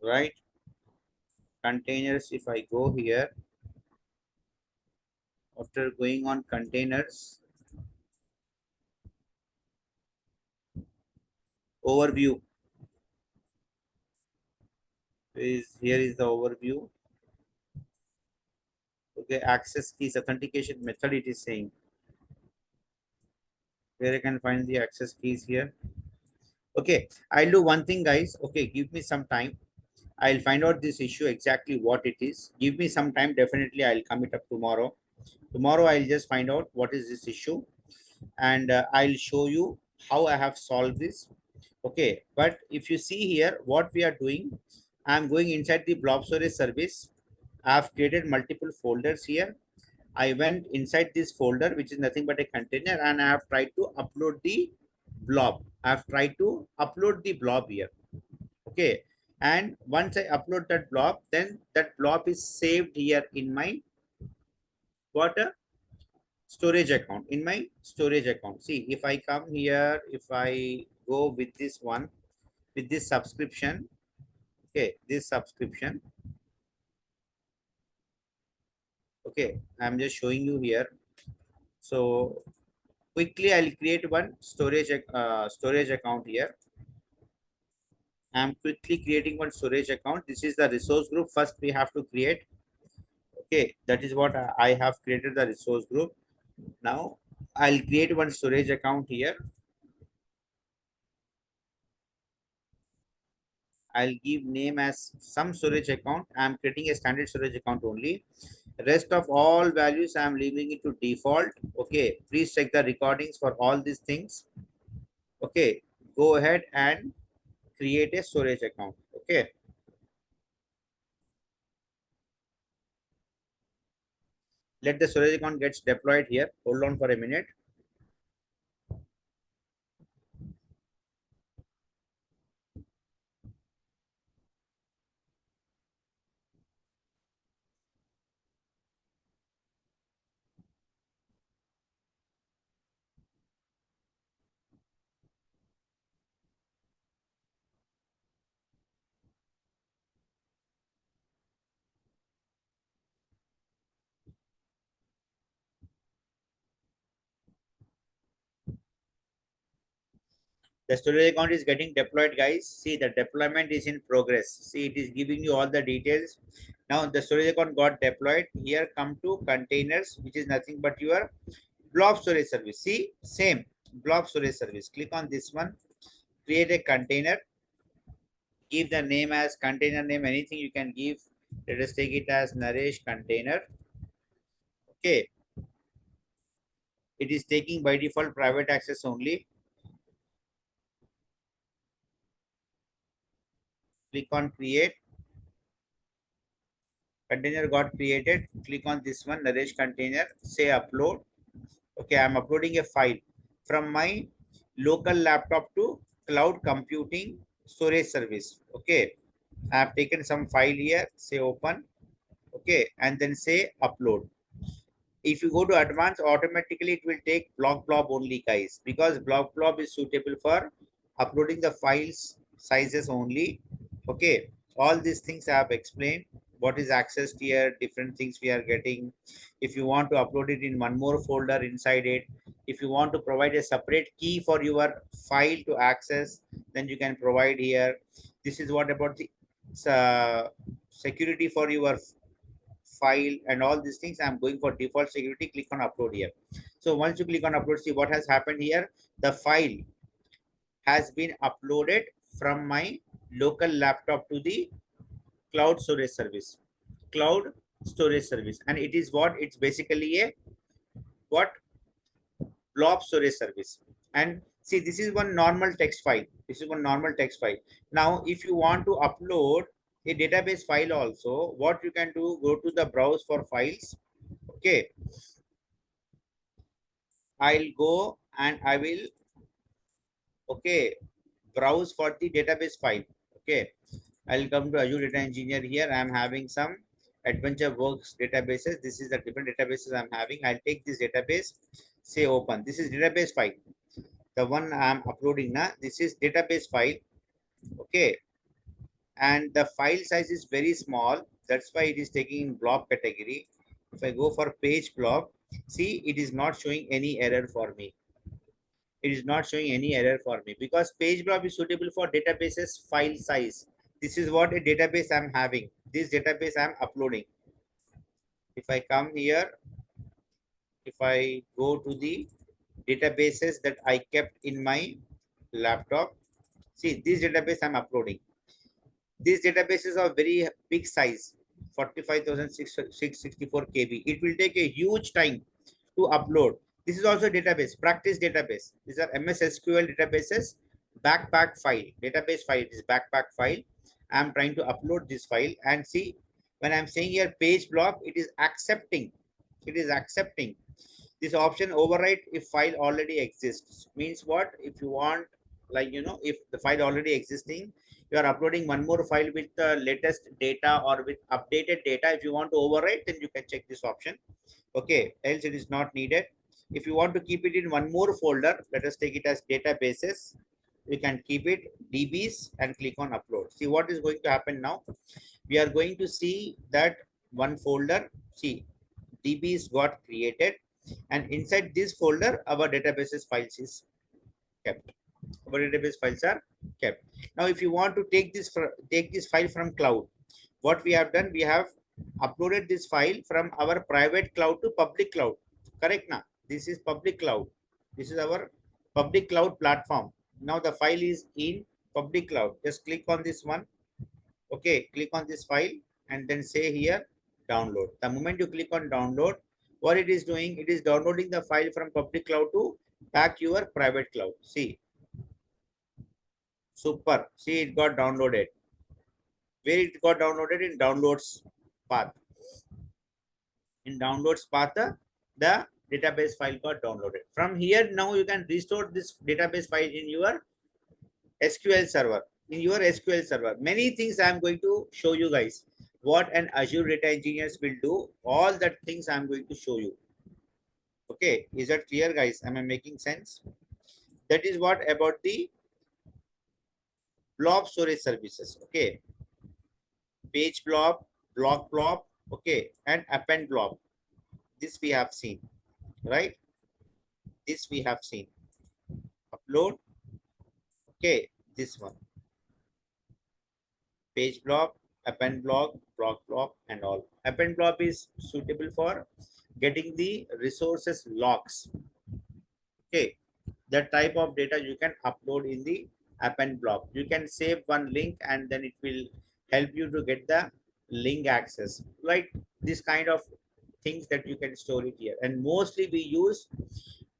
right? Containers, if I go here, after going on containers, overview is here is the overview. Okay, access keys, authentication method, it is saying. Where I can find the access keys here. Okay, I'll do one thing, guys. Okay, give me some time. I'll find out this issue exactly what it is. Give me some time. Definitely, I'll come it up tomorrow. Tomorrow, I'll just find out what is this issue, and I'll show you how I have solved this. Okay, but if you see here, what we are doing, I'm going inside the blob storage service. I've created multiple folders here. I went inside this folder, which is nothing but a container, and I have tried to upload the blob. I've tried to upload the blob here. Okay, and once I upload that blob, then that blob is saved here in my what storage account, in my storage account. See, if I come here, if I go with this one, with this subscription, okay, this subscription, okay, I'm just showing you here. So quickly I'll create one storage account here. I'm quickly creating one storage account. This is the resource group. First we have to create. Okay, that is what I have created, the resource group. Now I'll create one storage account here. I'll give name as some storage account. I'm creating a standard storage account only. Rest of all values I'm leaving it to default. Okay, please check the recordings for all these things. Okay, go ahead and create a storage account. Okay, let the storage account gets deployed here. Hold on for a minute. The storage account is getting deployed, guys. See, the deployment is in progress. See, it is giving you all the details. Now the storage account got deployed. Here come to containers, which is nothing but your blob storage service. See, same blob storage service. Click on this one, create a container, give the name as container name, anything you can give. Let us take it as Naresh container. Okay, it is taking by default private access only. Click on create. Container got created. Click on this one, Naresh container, say upload. Okay, I'm uploading a file from my local laptop to cloud computing storage service. Okay, I have taken some file here, say open. Okay, and then say upload. If you go to advanced, automatically it will take blob only, guys, because blob is suitable for uploading the files sizes only. Okay, all these things I have explained. What is accessed here, different things we are getting. If you want to upload it in one more folder inside it, if you want to provide a separate key for your file to access, then you can provide here. This is what about the uh, security for your file and all these things. I'm going for default security. Click on upload here. So once you click on upload, see what has happened here. The file has been uploaded from my local laptop to the cloud storage service. Cloud storage service, and it is what, it's basically a what, blob storage service. And see, this is one normal text file. This is one normal text file. Now if you want to upload a database file also, what you can do, go to the browse for files. Okay, I'll go and I will, okay, browse for the database file. Okay, I'll come to Azure Data Engineer. Here I'm having some Adventure Works databases. This is the different databases I'm having. I'll take this database, say open. This is database file. The one I'm uploading now, this is database file. Okay, and the file size is very small. That's why it is taking in blob category. If I go for page blob, see, it is not showing any error for me. It is not showing any error for me because page blob is suitable for databases file size. This is what a database I'm having. This database I'm uploading. If I come here, if I go to the databases that I kept in my laptop, see, this database I'm uploading. These databases are very big size, 45,664 KB. It will take a huge time to upload. This is also a database, practice database. These are MS SQL databases, backpack file, database file. It is backpack file. I'm trying to upload this file and see, when I'm saying here page block, it is accepting. It is accepting. This option override if file already exists. Means what? If you want, like, if the file already existing, you are uploading one more file with the latest data or with updated data. If you want to overwrite, then you can check this option. Okay, else it is not needed. If you want to keep it in one more folder, let us take it as databases. You can keep it DBs and click on upload. See what is going to happen now. We are going to see that one folder. See, DBs got created, and inside this folder, our databases files is kept. Our database files are kept. Now, if you want to take this file from cloud, what we have done, we have uploaded this file from our private cloud to public cloud. Correct now? This is public cloud. This is our public cloud platform. Now the file is in public cloud. Just click on this one. Okay, click on this file and then say here download. The moment you click on download, what it is doing, it is downloading the file from public cloud to back your private cloud. See, Super. See, it got downloaded. Where it got downloaded? In downloads path. In downloads path, the database file got downloaded. From here, now you can restore this database file in your SQL server. In your SQL server, many things I am going to show you guys. What an Azure data engineers will do, all that things I am going to show you. Okay, is that clear, guys? Am I making sense? That is what about the blob storage services. Okay, page blob, block blob, okay, and append blob. This we have seen, right? This we have seen. Upload, okay, this one. Page blob, append block blob, and all. Append blob is suitable for getting the resources logs. Okay, that type of data you can upload in the append blob. You can save one link and then it will help you to get the link access. Like this kind of things that you can store it here. And mostly we use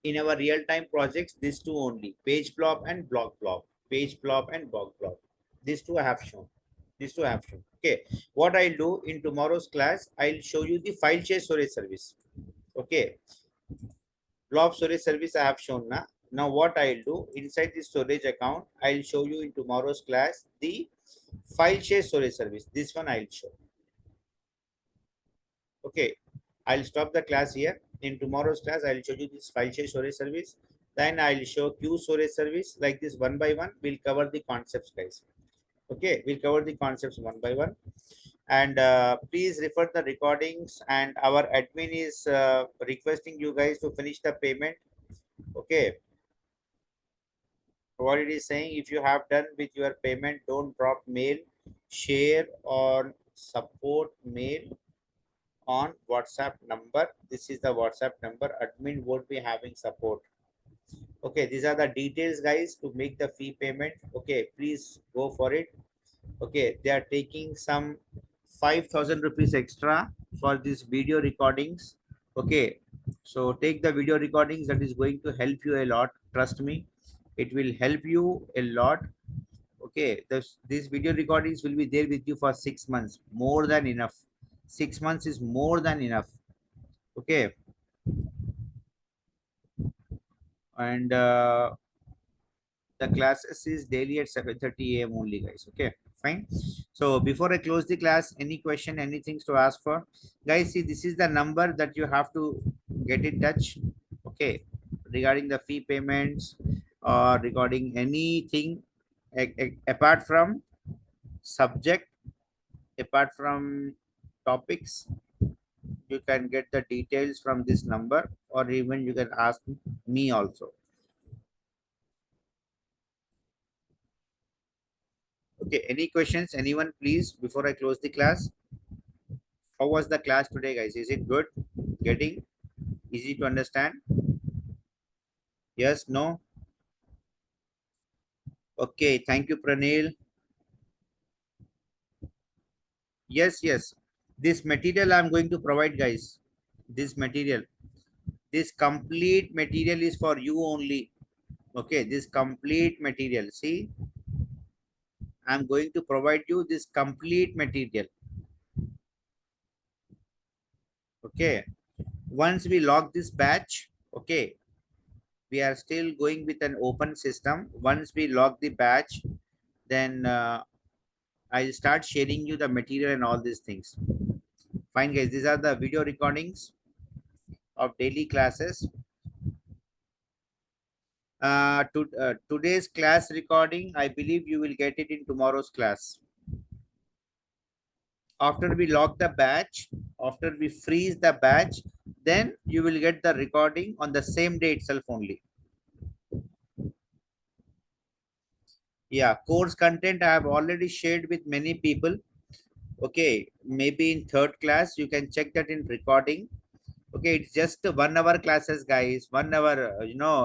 in our real-time projects these two only: page blob and block blob. Page blob and block blob. These two I have shown. These two I have shown. Okay. What I'll do in tomorrow's class, I'll show you the file share storage service. Okay. Blob storage service I have shown now. Now what I'll do inside the storage account, I'll show you in tomorrow's class the file share storage service. This one I'll show. Okay, I'll stop the class here. In tomorrow's class, I'll show you this file share storage service. Then I'll show queue storage service like this one by one. We'll cover the concepts, guys. Okay, we'll cover the concepts one by one. And please refer the recordings. And our admin is requesting you guys to finish the payment. Okay. What it is saying, if you have done with your payment, don't drop mail, share on support mail on WhatsApp number. This is the WhatsApp number. Admin won't be having support. Okay, these are the details, guys, to make the fee payment. Okay, please go for it. Okay, they are taking some 5,000 rupees extra for these video recordings. Okay, so take the video recordings. That is going to help you a lot. Trust me, it will help you a lot. Okay, these video recordings will be there with you for 6 months. More than enough. 6 months is more than enough. Okay, and the classes is daily at 7:30 a.m. only, guys. Okay, fine. So before I close the class, any question, anything to ask for, guys? See, this is the number that you have to get in touch. Okay, regarding the fee payments or regarding anything apart from subject, apart from topics, you can get the details from this number, or even you can ask me also. Okay, any questions, anyone, please, before I close the class? How was the class today, guys? Is it good? Getting easy to understand? Yes, no? Okay, thank you, Pranil. Yes, yes. This material I'm going to provide, guys. This material. This complete material is for you only. Okay, this complete material. See, I'm going to provide you this complete material. Okay. Once we log this batch, okay, we are still going with an open system. Once we log the batch, then I'll start sharing you the material and all these things. Fine, guys. These are the video recordings of daily classes. Today's class recording, I believe you will get it in tomorrow's class. After we log the batch, after we freeze the batch, then you will get the recording on the same day itself only. Yeah, course content I have already shared with many people. Okay, maybe in third class, you can check that in recording. Okay, it's just 1 hour classes, guys. 1 hour,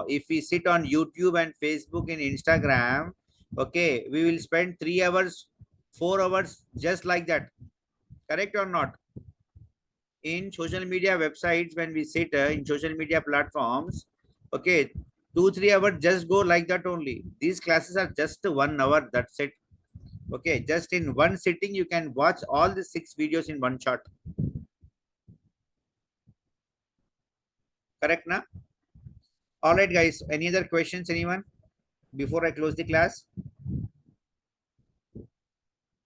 if we sit on YouTube and Facebook and Instagram, okay, we will spend 3 hours, 4 hours just like that. Correct or not? In social media websites, when we sit in social media platforms, okay, 2 3 hours just go like that only. These classes are just 1 hour, that's it. Okay, just in one sitting you can watch all the 6 videos in one shot. Correct na? All right guys, any other questions, anyone, before I close the class?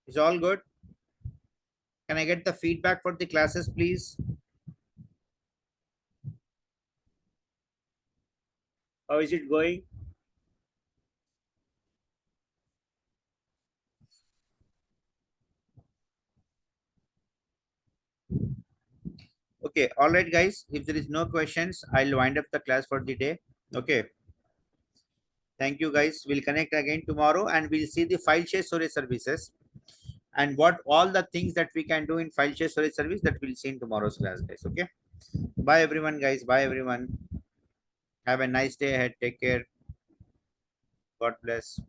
Is all good? Can I get the feedback for the classes, please? How is it going? Okay, all right guys, if there is no questions, I'll wind up the class for the day. Okay, thank you guys. We'll connect again tomorrow and we'll see the file share storage services and what all the things that we can do in file share storage service, that we'll see in tomorrow's class, guys. Okay, bye everyone, guys. Bye everyone. Have a nice day ahead. Take care. God bless.